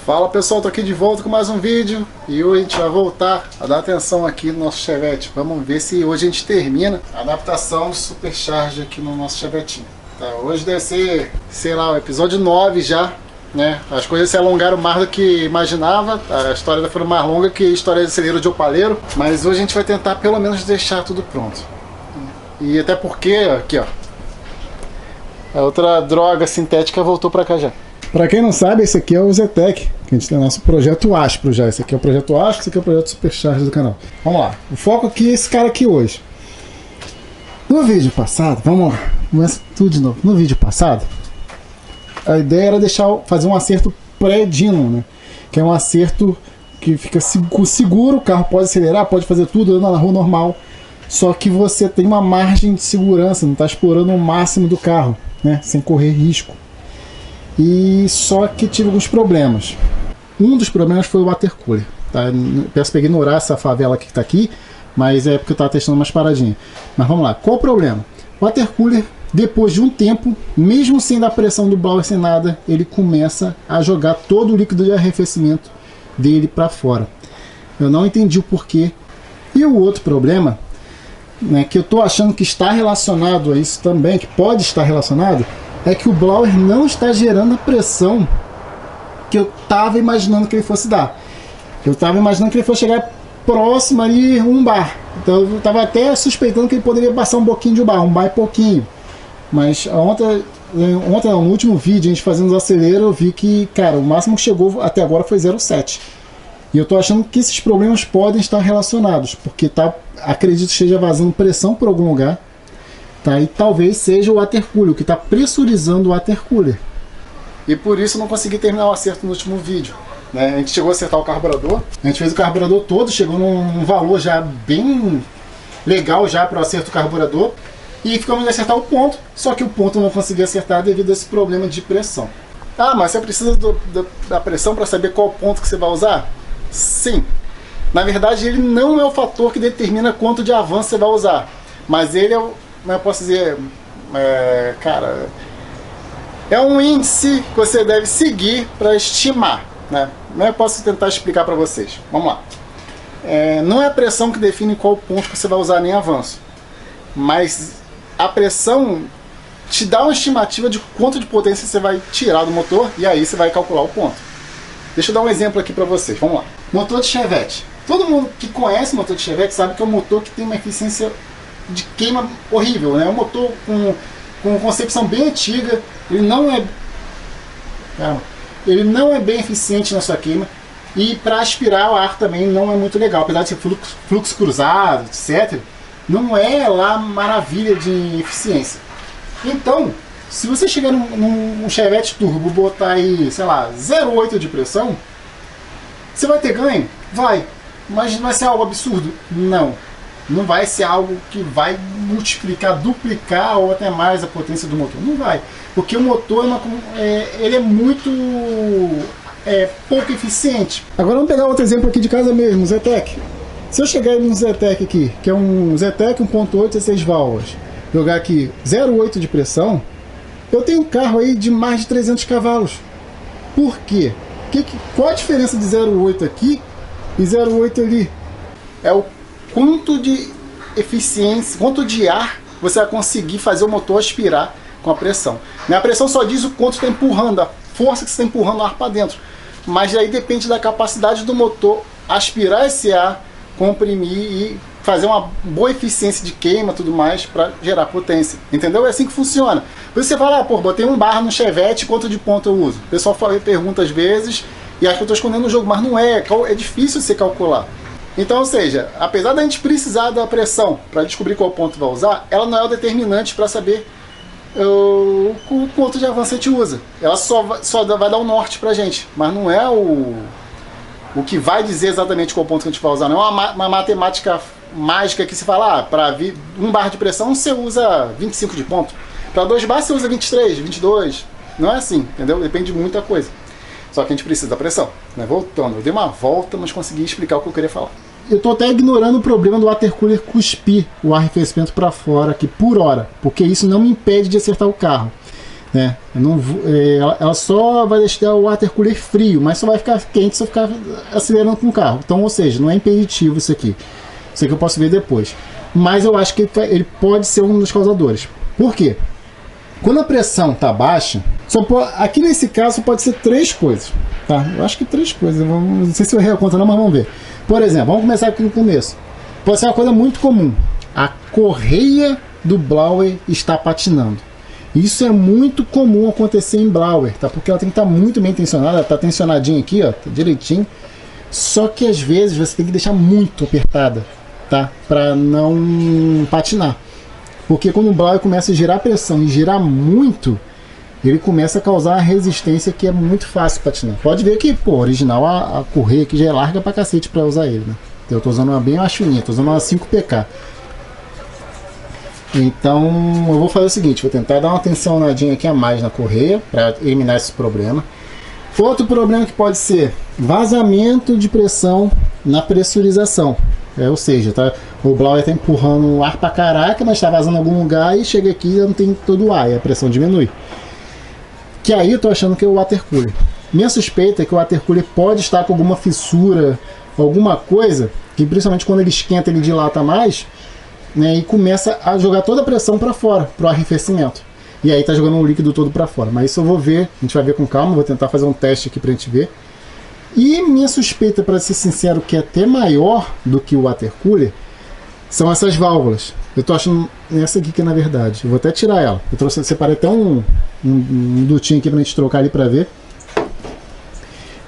Fala pessoal, tô aqui de volta com mais um vídeo e hoje a gente vai voltar a dar atenção aqui no nosso Chevette. Vamos ver se hoje a gente termina a adaptação do Supercharger aqui no nosso Chevetinho. Tá, hoje deve ser, sei lá, o episódio 9 já, né? As coisas se alongaram mais do que imaginava, a história foi mais longa que a história de celeiro de opaleiro, mas hoje a gente vai tentar pelo menos deixar tudo pronto. E até porque, aqui ó, a outra droga sintética voltou pra cá já. Para quem não sabe, esse aqui é o Zetec, que a gente tem o nosso projeto Aspro já. Esse aqui é o projeto Aspro, esse aqui é o projeto Supercharger do canal. Vamos lá, o foco aqui é esse cara aqui hoje. No vídeo passado, vamos lá, começa tudo de novo. No vídeo passado, a ideia era fazer um acerto pré-dyno, né? Que é um acerto que fica seguro, o carro pode acelerar, pode fazer tudo, andar na rua normal. Só que você tem uma margem de segurança, não está explorando o máximo do carro, né? Sem correr risco. E só que tive alguns problemas. Um dos problemas foi o water cooler, tá? Peço para ignorar essa favela que está aqui, mas é porque eu estava testando umas paradinhas. Mas vamos lá, qual o problema? O water cooler, depois de um tempo, mesmo sem dar pressão do blower, sem nada, ele começa a jogar todo o líquido de arrefecimento dele para fora. Eu não entendi o porquê. E o outro problema, né, que eu estou achando que está relacionado a isso também, que pode estar relacionado, é que o blower não está gerando a pressão que eu estava imaginando que ele fosse dar. Eu estava imaginando que ele fosse chegar próximo ali um bar. Então eu estava até suspeitando que ele poderia passar um pouquinho de um bar e pouquinho. Mas ontem no último vídeo, a gente fazendo os aceleros, eu vi que, cara, o máximo que chegou até agora foi 0,7. E eu estou achando que esses problemas podem estar relacionados, porque acredito que esteja vazando pressão por algum lugar. Tá, e talvez seja o water cooler, que está pressurizando o water cooler. E por isso eu não consegui terminar o acerto no último vídeo, né? A gente chegou a acertar o carburador, a gente fez o carburador todo, chegou num valor já bem legal já para o acerto do carburador. E ficamos de acertar o ponto, só que o ponto eu não consegui acertar devido a esse problema de pressão. Ah, mas você precisa da pressão para saber qual ponto que você vai usar? Sim. Na verdade ele não é o fator que determina quanto de avanço você vai usar, mas ele é o... Mas eu posso dizer, cara, é um índice que você deve seguir para estimar, né? Mas eu posso tentar explicar para vocês. Vamos lá. Não é a pressão que define qual ponto que você vai usar nem avanço, mas a pressão te dá uma estimativa de quanto de potência você vai tirar do motor e aí você vai calcular o ponto. Deixa eu dar um exemplo aqui para vocês. Vamos lá. Motor de Chevette. Todo mundo que conhece motor de Chevette sabe que é um motor que tem uma eficiência de queima horrível, né? É um motor com concepção bem antiga, ele não é bem eficiente na sua queima, e para aspirar o ar também não é muito legal, apesar de ser fluxo cruzado, etc. Não é lá maravilha de eficiência. Então, se você chegar num Chevette Turbo, botar aí, sei lá, 0,8 de pressão, você vai ter ganho? Vai, mas vai ser algo absurdo? Não. Não vai ser algo que vai multiplicar, duplicar ou até mais a potência do motor. Não vai. Porque o motor ele é muito pouco eficiente. Agora vamos pegar outro exemplo aqui de casa mesmo, o Zetec. Se eu chegar no Zetec aqui, que é um Zetec 1.8 16 válvulas, jogar aqui 0,8 de pressão, eu tenho um carro aí de mais de 300 cavalos. Por quê? Qual a diferença de 0,8 aqui e 0,8 ali? É o quanto de eficiência, quanto de ar você vai conseguir fazer o motor aspirar com a pressão. A pressão só diz o quanto está empurrando, a força que você está empurrando o ar para dentro. Mas aí depende da capacidade do motor aspirar esse ar, comprimir e fazer uma boa eficiência de queima e tudo mais para gerar potência. Entendeu? É assim que funciona. Você fala, pô, botei um bar no Chevette, quanto de ponto eu uso? O pessoal pergunta às vezes e acha que eu estou escondendo o jogo, mas não é. É difícil você calcular. Então, ou seja, apesar da gente precisar da pressão para descobrir qual ponto vai usar, ela não é o determinante para saber o quanto de avanço a gente usa. Ela só vai dar o norte para a gente, mas não é o que vai dizer exatamente qual ponto que a gente vai usar. Não é uma matemática mágica que se fala, para 1 bar de pressão você usa 25 de ponto, para 2 bar você usa 23, 22. Não é assim, entendeu? Depende de muita coisa. Só que a gente precisa da pressão, né? Voltando, eu dei uma volta, mas consegui explicar o que eu queria falar. Eu estou até ignorando o problema do water cooler cuspir o arrefecimento para fora aqui por hora, porque isso não me impede de acertar o carro. né? Ela só vai deixar o water cooler frio, mas só vai ficar quente se eu ficar acelerando com o carro. Então, ou seja, não é impeditivo isso aqui. Isso aqui eu posso ver depois. Mas eu acho que ele pode ser um dos causadores. Por quê? Quando a pressão está baixa, aqui nesse caso pode ser 3 coisas. Tá? Eu acho que 3 coisas. Não sei se eu errei a conta não, mas vamos ver. Por exemplo, vamos começar aqui no começo. Pode ser uma coisa muito comum. A correia do blower está patinando. Isso é muito comum acontecer em blower, tá? Porque ela tem que estar muito bem tensionada. Ela está tensionadinha aqui, ó, tá direitinho. Só que às vezes você tem que deixar muito apertada, tá? Para não patinar. Porque quando o blower começa a gerar pressão e girar muito, ele começa a causar uma resistência que é muito fácil patinar. Pode ver que, pô, original a correia aqui já é larga pra cacete pra usar ele, né? Eu tô usando uma bem mais fininha, tô usando uma 5PK. Então eu vou fazer o seguinte, vou tentar dar uma tensionadinha aqui a mais na correia para eliminar esse problema. Outro problema que pode ser vazamento de pressão na pressurização. Ou seja, tá, o blower está empurrando o ar pra caraca, mas está vazando em algum lugar e chega aqui e não tem todo o ar, e a pressão diminui. Que aí eu tô achando que é o water cooler. Minha suspeita é que o water cooler pode estar com alguma fissura, alguma coisa, que principalmente quando ele esquenta ele dilata mais, né, e começa a jogar toda a pressão para fora, para o arrefecimento. E aí tá jogando o líquido todo para fora. Mas isso eu vou ver, a gente vai ver com calma, vou tentar fazer um teste aqui pra gente ver. E minha suspeita, para ser sincero, que é até maior do que o water cooler, são essas válvulas. Eu tô achando essa aqui que é na verdade. Eu vou até tirar ela. Separei até um dutinho aqui pra gente trocar ali pra ver.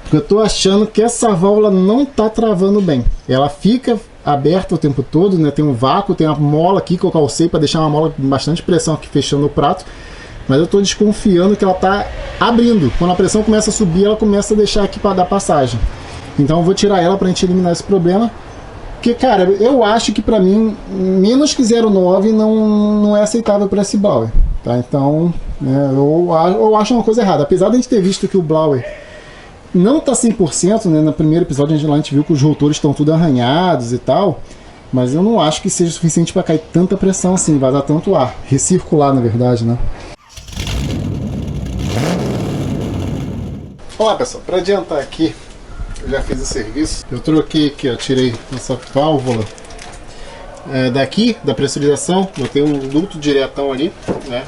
Porque eu tô achando que essa válvula não tá travando bem. Ela fica aberta o tempo todo, né? Tem um vácuo, tem uma mola aqui que eu calcei para deixar uma mola com bastante pressão aqui fechando o prato. Mas eu tô desconfiando que ela tá abrindo. Quando a pressão começa a subir, ela começa a deixar aqui para dar passagem. Então eu vou tirar ela pra gente eliminar esse problema. Porque, cara, eu acho que pra mim, menos que 0,9 não é aceitável para esse blower. Tá? Então, eu acho uma coisa errada. Apesar de a gente ter visto que o blower não tá 100%, né? No primeiro episódio a gente viu que os rotores estão tudo arranhados e tal. Mas eu não acho que seja suficiente para cair tanta pressão assim, vazar tanto ar. Recircular, na verdade, né? Olá, pessoal. Para adiantar aqui, eu já fiz o serviço. Eu troquei aqui, ó, tirei essa válvula daqui, da pressurização. Botei um duto diretão ali, né?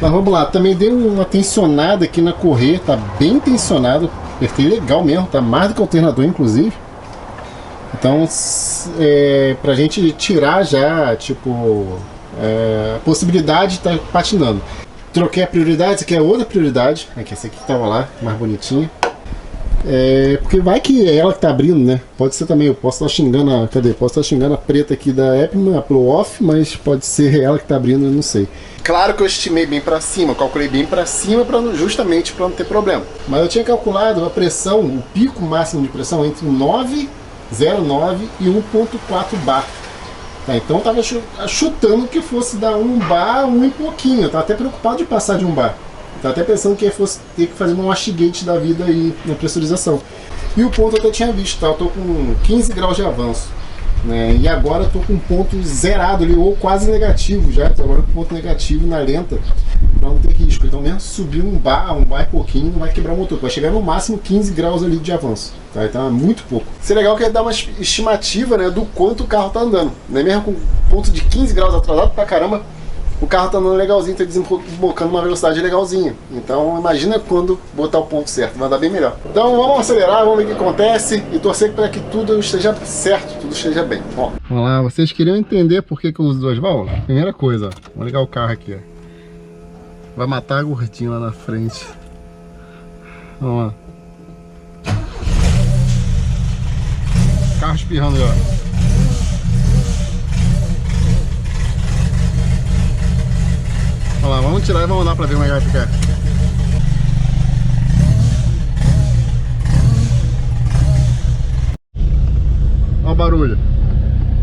Mas vamos lá, também dei uma tensionada aqui na correia, tá bem tensionado. Apertei legal mesmo, tá mais do que o alternador, inclusive. Então, pra gente tirar já, tipo, a possibilidade de estar patinando. Troquei a prioridade, essa aqui é outra prioridade. Aqui, essa aqui que tava lá, mais bonitinha. Porque vai que é ela que tá abrindo, né? Pode ser também, eu posso estar xingando posso estar xingando a preta aqui da Epman, a Pro Off, mas pode ser ela que tá abrindo, eu não sei. Claro que eu estimei bem para cima, calculei bem para cima justamente para não ter problema. Mas eu tinha calculado a pressão, o pico máximo de pressão entre 9,09 e 1,4 bar. Tá, então eu estava chutando que fosse dar 1 bar, 1 e pouquinho. Eu estava até preocupado de passar de 1 bar. Estava até pensando que fosse ter que fazer um wastegate da vida aí na pressurização. E o ponto eu até tinha visto, tá? Eu estou com 15 graus de avanço. Né? E agora estou com um ponto zerado ali, ou quase negativo já. Estou agora com ponto negativo na lenta, para não ter risco. Então mesmo se subir 1 bar e pouquinho, não vai quebrar o motor. Vai chegar no máximo 15 graus ali de avanço. Tá? Então é muito pouco. Seria legal que ele dá uma estimativa, né, do quanto o carro está andando. Né? Mesmo com ponto de 15 graus atrasado pra caramba, o carro está andando legalzinho, está desembocando uma velocidade legalzinha. Então imagina quando botar o ponto certo, vai dar bem melhor. Então vamos acelerar, vamos ver o que acontece e torcer para que tudo esteja certo, tudo esteja bem. Ó. Vamos lá, vocês queriam entender por que eu uso 2 válvulas? Primeira coisa, ó, vamos ligar o carro aqui. Ó. Vai matar a gordinha lá na frente. Vamos lá. Carro espirrando aí, ó. Vamos lá, vamos tirar e vamos andar pra ver como é que vai ficar. Olha o barulho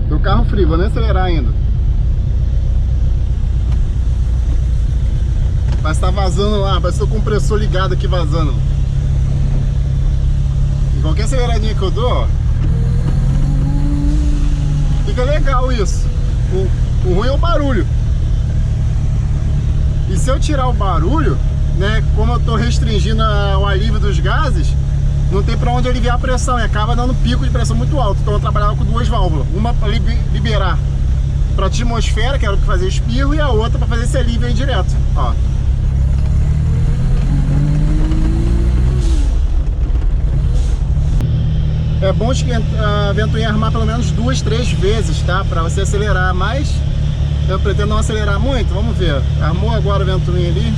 do carro frio, vou nem acelerar ainda. Parece que tá vazando lá, parece que o compressor ligado aqui vazando. E qualquer aceleradinha que eu dou, ó, fica legal isso. O ruim é o barulho. E se eu tirar o barulho, né, como eu estou restringindo o alívio dos gases, não tem para onde aliviar a pressão e acaba dando pico de pressão muito alto. Então eu trabalhava com duas válvulas, uma para liberar para a atmosfera, que era o que fazia espirro, e a outra para fazer esse alívio aí direto, ó. É bom a ventoinha armar pelo menos 2, 3 vezes, tá? Para você acelerar, mas eu pretendo não acelerar muito. Vamos ver. Armou agora a ventoinha ali.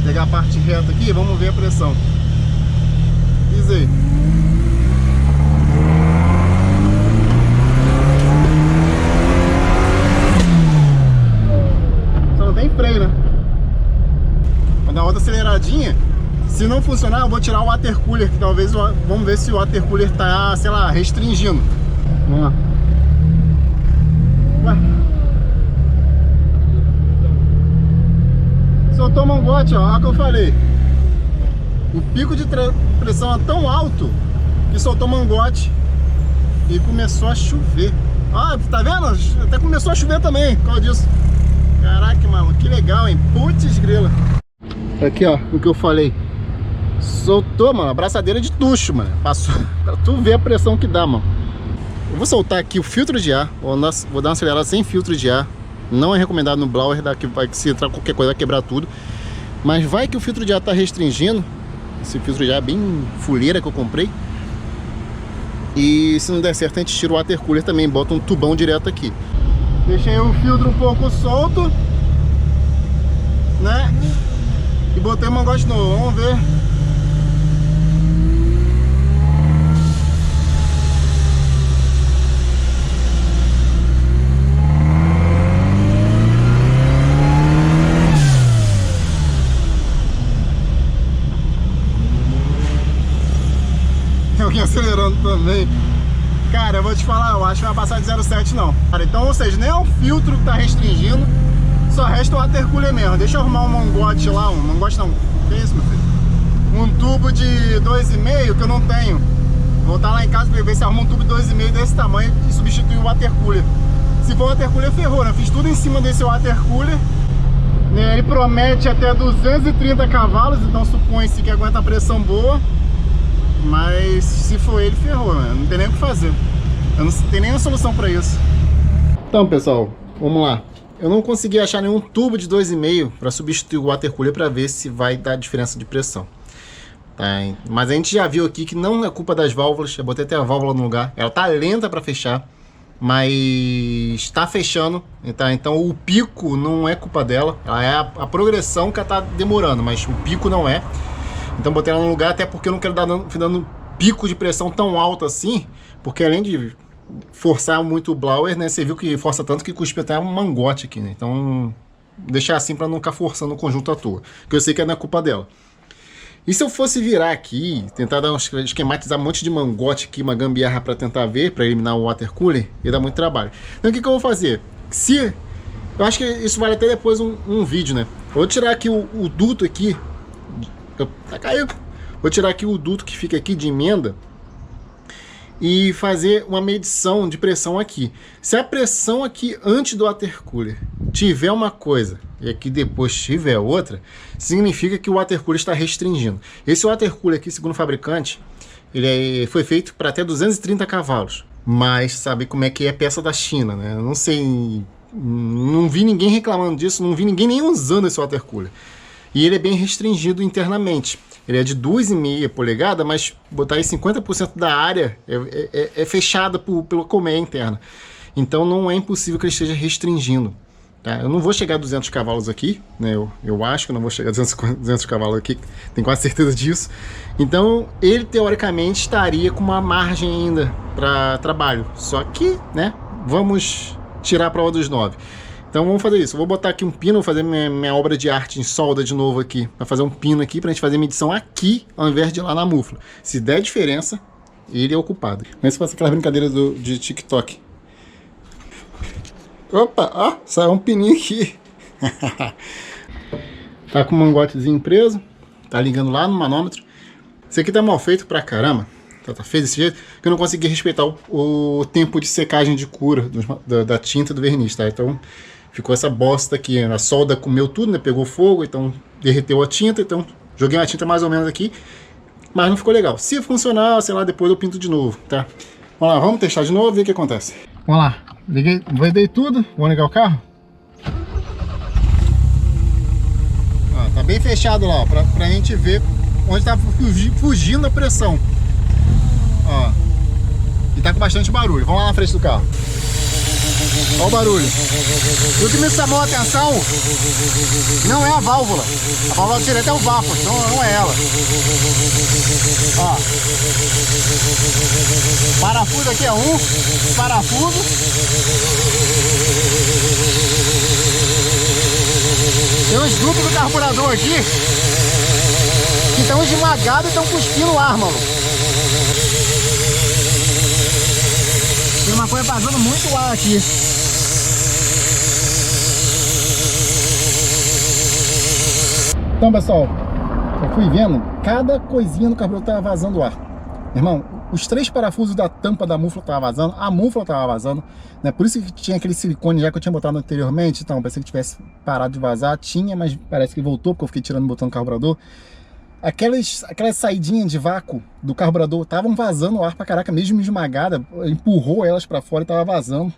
Pegar a parte reta aqui, vamos ver a pressão. Pisei. Só não tem freio, né? Vou dar outra aceleradinha. Se não funcionar, eu vou tirar o water cooler, que talvez, vamos ver se o water cooler tá, sei lá, restringindo. Vamos lá. Ué. Soltou o mangote, ó, olha o que eu falei. O pico de pressão é tão alto que soltou o mangote e começou a chover. Ah, tá vendo? Até começou a chover também, por causa disso. Caraca, mano, que legal, hein? Putz grila. Aqui, ó, o que eu falei. Soltou, mano, a braçadeira de tucho, mano. Passou, pra tu ver a pressão que dá, mano. Eu vou soltar aqui o filtro de ar. Vou dar uma acelerada sem filtro de ar. Não é recomendado no blower, que vai, se entrar qualquer coisa vai quebrar tudo. Mas vai que o filtro de ar tá restringindo. Esse filtro de ar é bem fuleira que eu comprei. E se não der certo, a gente tira o water cooler também, bota um tubão direto aqui. Deixei o filtro um pouco solto, né? E botei o mangote novo, vamos ver. Alguém acelerando também. Cara, eu vou te falar, eu acho que vai passar de 0,7 não. Cara, então, ou seja, nem é o filtro que tá restringindo, só resta o water cooler mesmo. Deixa eu arrumar um mangote lá, um mangote não, que isso, meu filho? Um tubo de 2,5 que eu não tenho. Vou voltar lá em casa pra ver se arruma um tubo de 2,5 desse tamanho e substituir o water cooler. Se for o water cooler, ferrou, né? Fiz tudo em cima desse water cooler. Ele promete até 230 cavalos, então supõe-se que aguenta a pressão boa. Mas se for ele, ferrou, né? Não tem nem o que fazer. Eu não tenho nenhuma solução para isso. Então, pessoal, vamos lá. Eu não consegui achar nenhum tubo de 2,5 para substituir o water cooler para ver se vai dar diferença de pressão. Tá? Mas a gente já viu aqui que não é culpa das válvulas. Eu botei até a válvula no lugar. Ela tá lenta para fechar, mas está fechando. Tá? Então o pico não é culpa dela. Ela é a progressão que ela tá demorando, mas o pico não é. Então botei ela no lugar, até porque eu não quero dar dando pico de pressão tão alto assim, porque além de forçar muito o blower, né, você viu que força tanto que cuspe até um mangote aqui, né? Então deixar assim para não ficar forçando o conjunto à toa, que eu sei que não é culpa dela. E se eu fosse virar aqui, tentar dar esquematizar um monte de mangote aqui, uma gambiarra para tentar ver, para eliminar o water cooler, ia dar muito trabalho. Então o que eu vou fazer? Eu acho que isso vale até depois um vídeo, né? Eu vou tirar aqui o duto aqui. Tá caindo. Vou tirar aqui o duto que fica aqui de emenda e fazer uma medição de pressão aqui. Se a pressão aqui antes do water cooler tiver uma coisa e aqui depois tiver outra, significa que o water cooler está restringindo. Esse water cooler aqui, segundo o fabricante, ele foi feito para até 230 cavalos. Mas sabe como é que é peça da China, né? Eu não sei, não vi ninguém reclamando disso, não vi ninguém nem usando esse water cooler. E ele é bem restringido internamente. Ele é de 2,5 polegadas, mas botar aí 50% da área é fechada pela colmeia interna. Então não é impossível que ele esteja restringindo. Tá? Eu não vou chegar a 200 cavalos aqui, né? Eu acho que eu não vou chegar a 200 cavalos aqui, tenho quase certeza disso. Então ele teoricamente estaria com uma margem ainda para trabalho. Só que, né, vamos tirar a prova dos 9. Então vamos fazer isso, eu vou botar aqui um pino, vou fazer minha obra de arte em solda de novo aqui, para fazer um pino aqui, para a gente fazer medição aqui, ao invés de ir lá na mufla. Se der diferença, ele é o culpado. Mas faça aquela brincadeira de TikTok. Opa, ó, saiu um pininho aqui. Tá com o mangotezinho preso, tá ligando lá no manômetro. Esse aqui tá mal feito pra caramba. Tá feio desse jeito que eu não consegui respeitar o tempo de secagem de cura da tinta do verniz, tá? Então ficou essa bosta aqui, a solda comeu tudo, né? Pegou fogo, então derreteu a tinta, então joguei a tinta mais ou menos aqui, mas não ficou legal. Se funcionar, sei lá, depois eu pinto de novo, tá? Vamos lá, vamos testar de novo, ver o que acontece. Vamos lá, vedei tudo, vou ligar o carro. Ó, tá bem fechado lá, ó, pra gente ver onde tá fugindo a pressão. Ó, e tá com bastante barulho. Vamos lá na frente do carro. Olha o barulho. O que me chamou a atenção não é a válvula. A válvula direta é o vácuo, então não é ela. Ó. Parafuso aqui é um. Parafuso. Tem uns grupos do carburador aqui que estão esmagados e estão cuspindo o ar, mano. Tem uma coisa vazando muito ar aqui. Então, pessoal, eu fui vendo, cada coisinha no carburador tava vazando ar. Irmão, os 3 parafusos da tampa da mufla tava vazando, a mufla tava vazando, né? Por isso que tinha aquele silicone já que eu tinha botado anteriormente. Então, pensei que tivesse parado de vazar. Tinha, mas parece que voltou, porque eu fiquei tirando e botando o carburador. Aquelas saidinhas de vácuo do carburador estavam vazando ar pra caraca, mesmo esmagada, empurrou elas pra fora e tava vazando.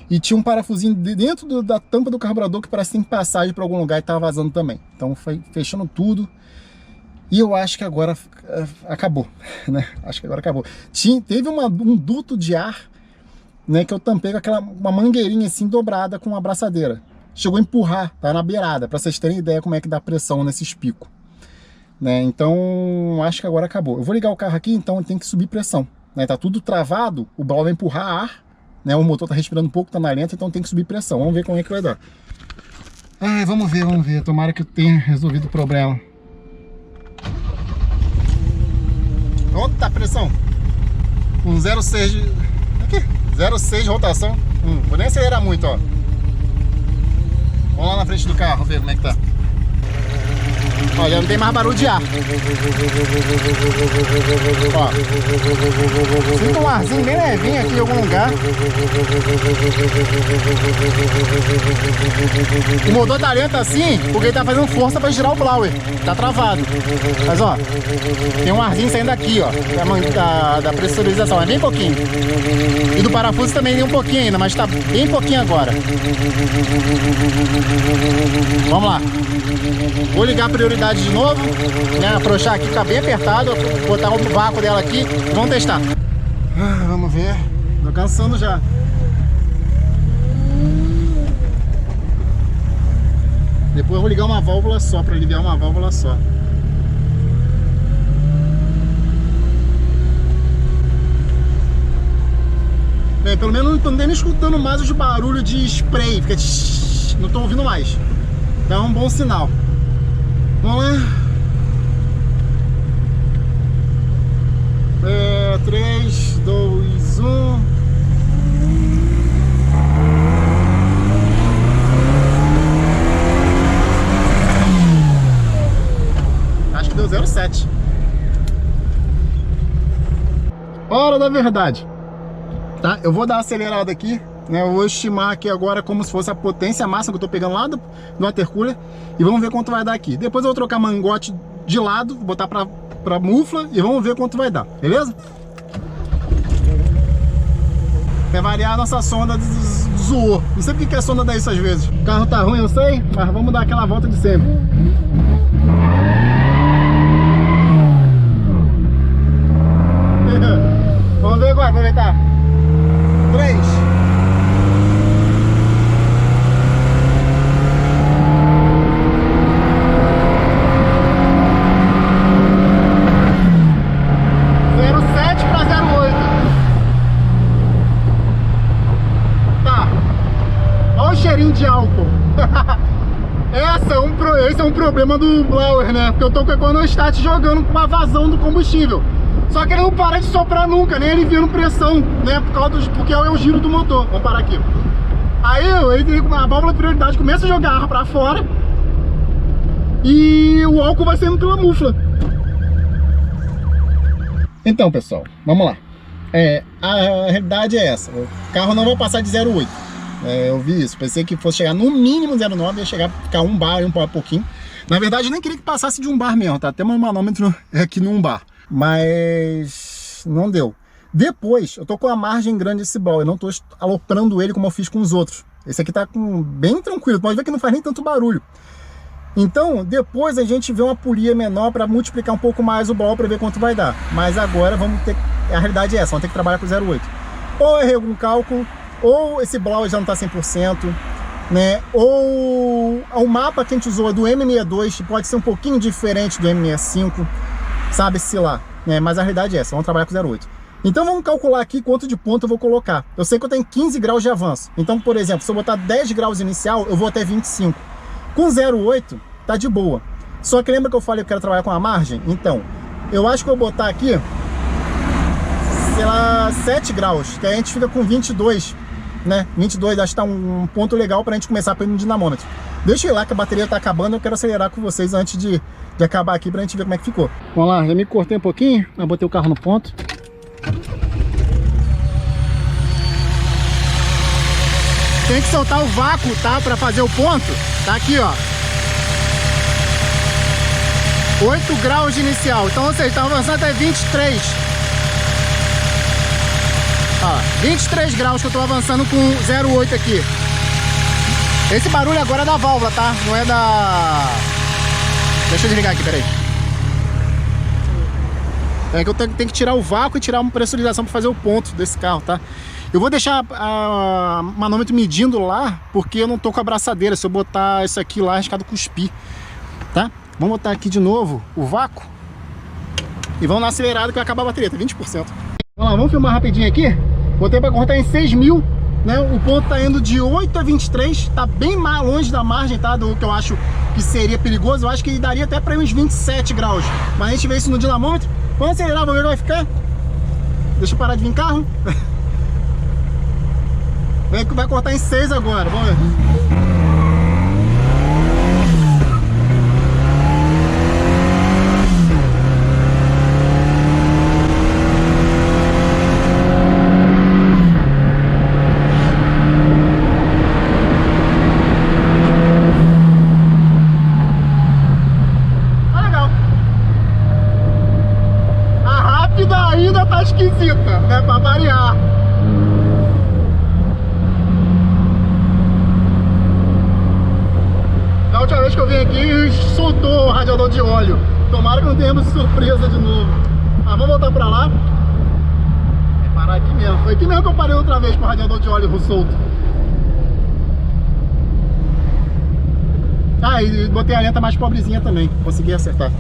E tinha um parafusinho dentro da tampa do carburador que parece que tem passagem para algum lugar e tava vazando também. Então foi fechando tudo. E eu acho que agora acabou, né? Acho que agora acabou. Teve um duto de ar, né, que eu tampei com uma mangueirinha assim dobrada com uma abraçadeira. Chegou a empurrar, tá na beirada, para vocês terem ideia como é que dá pressão nesses picos. Né? Então, acho que agora acabou. Eu vou ligar o carro aqui, então tem que subir pressão. Né? Tá tudo travado, o balão vai empurrar ar, né? O motor tá respirando um pouco, tá na lenta, então tem que subir pressão. Vamos ver como é que vai dar. Vamos ver. Tomara que eu tenha resolvido o problema. Outra pressão. Com 0,6 de... Aqui, 0,6 de rotação. Vou nem acelerar muito, ó. Vamos lá na frente do carro, ver como é que tá. Olha, não tem mais barulho de ar. Ó. Sinto um arzinho bem levinho aqui em algum lugar. O motor tá lento assim porque ele tá fazendo força para girar o blower. Tá travado. Mas ó, tem um arzinho saindo aqui, ó. Da pressurização, é bem pouquinho. E do parafuso também tem um pouquinho ainda, mas tá bem pouquinho agora. Vamos lá. Vou ligar a prioridade de novo, né? Afrouxar aqui, tá bem apertado. Botar o vácuo dela aqui. Vamos testar. Vamos ver. Tô cansando já. Depois eu vou ligar uma válvula só, para aliviar uma válvula só. Bem, pelo menos não tô nem escutando mais os barulhos de spray. Fica não tô ouvindo mais. Então é um bom sinal. Vamos lá. 3, 2, 1. Acho que deu 0,7. Hora da verdade. Tá? Eu vou dar uma acelerada aqui, né? Eu vou estimar aqui agora como se fosse a potência máxima que eu tô pegando lá do intercooler. E vamos ver quanto vai dar aqui. Depois eu vou trocar mangote de lado, botar pra mufla e vamos ver quanto vai dar, beleza? Vai variar a nossa sonda zoou. Não sei porque que a sonda dá isso às vezes. O carro tá ruim, eu sei, mas vamos dar aquela volta de sempre. Vamos ver agora, aproveitar. 3. De álcool. Esse é um problema do blower, né? Porque eu tô com a econostat jogando com uma vazão do combustível. Só que ele não para de soprar nunca, nem ele vira pressão, né? Porque é o giro do motor. Vamos parar aqui. Aí a válvula de prioridade começa a jogar ar pra fora e o álcool vai saindo pela mufla. Então, pessoal, vamos lá. A realidade é essa. O carro não vai passar de 0,8. Eu vi isso, pensei que fosse chegar no mínimo 0,9, ia chegar a ficar 1 bar, 1 pouquinho. Na verdade, eu nem queria que passasse de 1 bar mesmo, tá? Até meu manômetro é aqui no 1 bar. Mas não deu. Depois, eu tô com a margem grande desse blower. Eu não tô aloprando ele como eu fiz com os outros. Esse aqui tá bem tranquilo. Pode ver que não faz nem tanto barulho. Então, depois a gente vê uma polia menor para multiplicar um pouco mais o blower para ver quanto vai dar. Mas agora vamos ter... A realidade é essa, vamos ter que trabalhar com 0,8. Ou errei algum cálculo, ou esse blower já não tá 100%, né? Ou o mapa que a gente usou é do M62, pode ser um pouquinho diferente do M65, sabe-se lá, né? Mas a realidade é essa, vamos trabalhar com 0,8. Então vamos calcular aqui quanto de ponto eu vou colocar. Eu sei que eu tenho 15 graus de avanço. Então, por exemplo, se eu botar 10 graus inicial, eu vou até 25. Com 0,8, tá de boa. Só que lembra que eu falei que eu quero trabalhar com a margem? Então, eu acho que eu vou botar aqui, sei lá, 7 graus, que aí a gente fica com 22, né? 22, acho que tá um ponto legal pra gente começar pelo dinamômetro. Deixa eu ir lá que a bateria tá acabando, eu quero acelerar com vocês antes de acabar aqui pra gente ver como é que ficou. Vamos lá, já me cortei um pouquinho, eu botei o carro no ponto. Tem que soltar o vácuo, tá? Pra fazer o ponto. Tá aqui, ó. 8 graus de inicial. Então, ou seja, tá avançando até 23. Ó, 23 graus que eu tô avançando com 0,8 aqui. Esse barulho agora é da válvula, tá? Não é da... Deixa eu desligar aqui, peraí. É que eu tenho que tirar o vácuo e tirar uma pressurização para fazer o ponto desse carro, tá? Eu vou deixar o manômetro medindo lá, porque eu não tô com a abraçadeira. Se eu botar isso aqui lá, é arriscado cuspir, tá? Vamos botar aqui de novo o vácuo e vamos na acelerada que vai acabar a bateria, tá 20%. Vamos lá, vamos filmar rapidinho aqui. Botei para cortar em 6.000, né? O ponto tá indo de 8 a 23, tá bem mais longe da margem, tá? Do que eu acho que seria perigoso. Eu acho que daria até para uns 27 graus. Mas a gente vê isso no dinamômetro. Vamos acelerar, vamos ver como vai ficar. Deixa eu parar de vir carro. Vai cortar em 6 agora, vamos ver. Tá esquisita, né? Pra variar. Da última vez que eu vim aqui, soltou o radiador de óleo. Tomara que não tenhamos surpresa de novo. Mas vamos voltar pra lá. É parar aqui mesmo. Foi aqui mesmo que eu parei outra vez com o radiador de óleo solto. Ah, e botei a lenta mais pobrezinha também. Consegui acertar.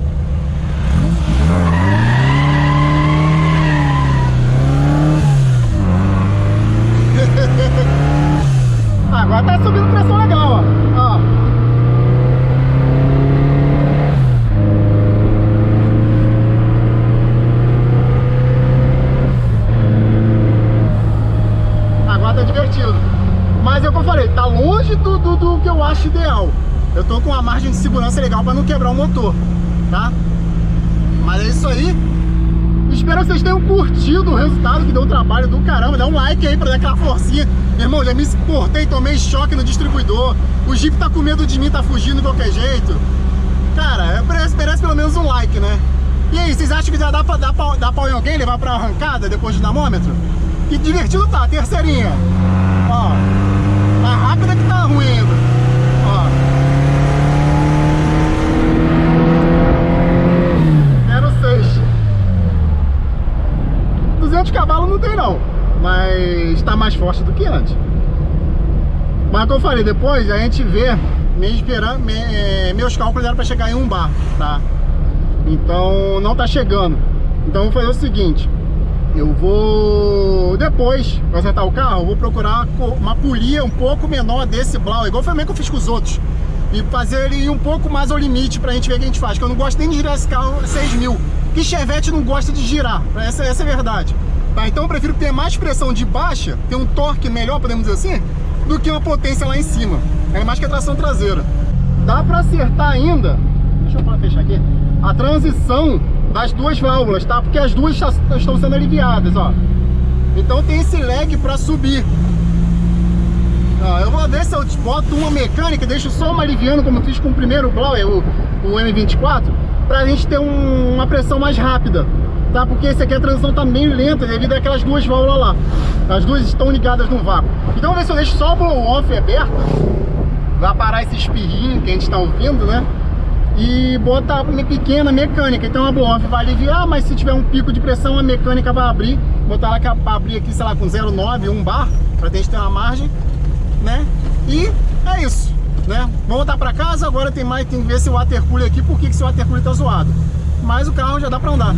Agora tá subindo pressão legal, ó. Ó. Agora tá divertido. Mas é o que eu falei, tá longe do que eu acho ideal. Eu tô com uma margem de segurança legal pra não quebrar o motor, tá? Mas é isso aí. Espero que vocês tenham curtido o resultado, que deu um trabalho do caramba. Dá um like aí pra dar aquela forcinha. Meu irmão, já me cortei, tomei choque no distribuidor. O Jeep tá com medo de mim, tá fugindo de qualquer jeito. Cara, merece pelo menos um like, né? E aí, vocês acham que já dá pra em alguém levar pra arrancada depois do dinamômetro? Que divertido tá, terceirinha. Ó, tá rápida que tá ruim ainda. Ó. 0,6. 200 cavalos não tem não, mas tá mais forte do que antes. Mas como eu falei, depois a gente vê, meus cálculos eram para chegar em 1 bar, tá? Então não tá chegando. Então eu vou fazer o seguinte, eu vou, depois para acertar o carro, eu vou procurar uma polia um pouco menor desse blower, igual foi mesmo que eu fiz com os outros, e fazer ele ir um pouco mais ao limite pra gente ver o que a gente faz, que eu não gosto nem de girar esse carro 6.000. Que Chevette não gosta de girar, essa é a verdade, tá? Então eu prefiro ter mais pressão de baixa, ter um torque melhor, podemos dizer assim, do que uma potência lá em cima. É mais que a tração traseira. Dá pra acertar ainda, deixa eu fechar aqui, a transição das duas válvulas, tá? Porque as duas estão sendo aliviadas, ó. Então tem esse lag pra subir. Eu vou ver se eu boto uma mecânica, deixo só uma aliviando, como eu fiz com o primeiro blower, o M24, pra gente ter uma pressão mais rápida, tá? Porque esse aqui a transição tá meio lenta devido àquelas duas válvulas lá. As duas estão ligadas no vácuo. Então vamos ver se eu deixo só o blow-off aberto, vai parar esse espirrinho que a gente tá ouvindo, né? E botar pequena mecânica, então a blow-off vai aliviar, mas se tiver um pico de pressão a mecânica vai abrir, botar ela para abrir aqui, sei lá, com 0,9, 1 bar, pra gente ter uma margem, né? E é isso, né? Vamos voltar pra casa, agora tem que ver esse water cooler aqui, por que esse water cooler tá zoado. Mas o carro já dá pra andar.